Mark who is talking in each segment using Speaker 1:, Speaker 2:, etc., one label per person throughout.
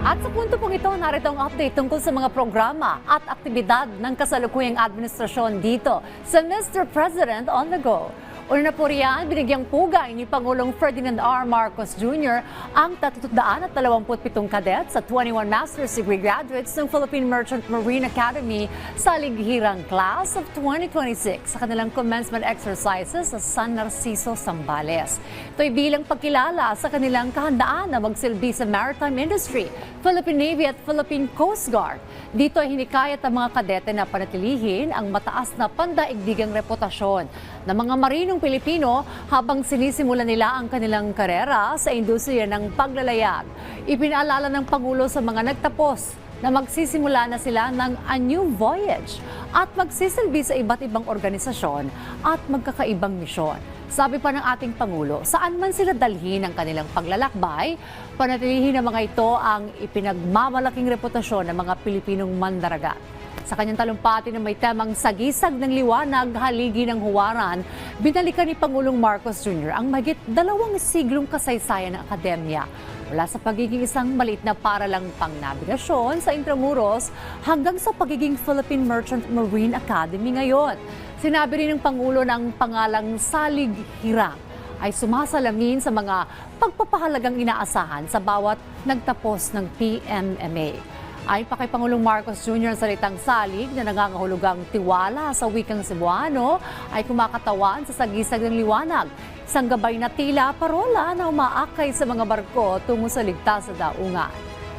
Speaker 1: At sa punto pong ito, narito ang update tungkol sa mga programa at aktibidad ng kasalukuyang administrasyon dito sa Mr. President on the Go. Una na po riyan, binigyang pugay ni Pangulong Ferdinand R. Marcos Jr. ang 327 kadets sa 21 Master's Degree graduates ng Philippine Merchant Marine Academy sa Lighirang Class of 2026 sa kanilang commencement exercises sa San Narciso, Zambales. Ito'y bilang pagkilala sa kanilang kahandaan na magsilbi sa maritime industry, Philippine Navy at Philippine Coast Guard. Dito ay hinikayat ang mga kadete na panatilihin ang mataas na pandaigdigang reputasyon ng mga marinong Pilipino habang sinisimula nila ang kanilang karera sa industriya ng paglalayag. Ipinaalala ng Pangulo sa mga nagtapos na magsisimula na sila ng a new voyage at magsisilbi sa iba't ibang organisasyon at magkakaibang misyon. Sabi pa ng ating Pangulo, saan man sila dalhin ang kanilang paglalakbay, panatilihin ng mga ito ang ipinagmamalaking reputasyon ng mga Pilipinong mandaragat. Sa kanyang talumpati na may temang sagisag ng liwanag, haligi ng huwaran, binalikan ni Pangulong Marcos Jr. ang mahigit 2 siglong kasaysayan ng akademya. Mula sa pagiging isang maliit na paralang pangnabigasyon sa Intramuros hanggang sa pagiging Philippine Merchant Marine Academy ngayon. Sinabi rin ng Pangulo ng pangalang Lighirang ay sumasalamin sa mga pagpapahalagang inaasahan sa bawat nagtapos ng PMMA. Ayon pa kay Pangulong Marcos Jr. ang salitang salig na nangangahulugang tiwala sa wikang Cebuano ay kumakatawan sa sagisag ng liwanag. Isang gabay na tila parola na umaakay sa mga barko tungo sa ligtas na daungan.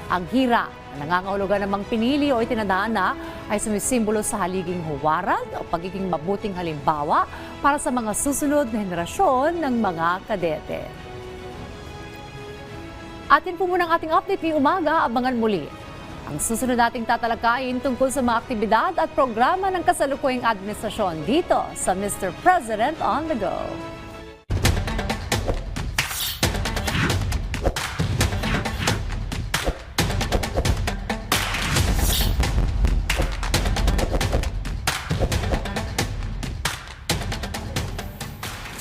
Speaker 1: Ang hira na nangangahulugan namang pinili o itinadhana ay sumisimbolo sa haliging huwaran o pagiging mabuting halimbawa para sa mga susunod na henerasyon ng mga kadete. Atin po muna ang ating update ngayong umaga, abangan muli ang susunod nating tatalakayin tungkol sa mga aktibidad at programa ng kasalukuyang administrasyon dito sa Mr. President on the Go.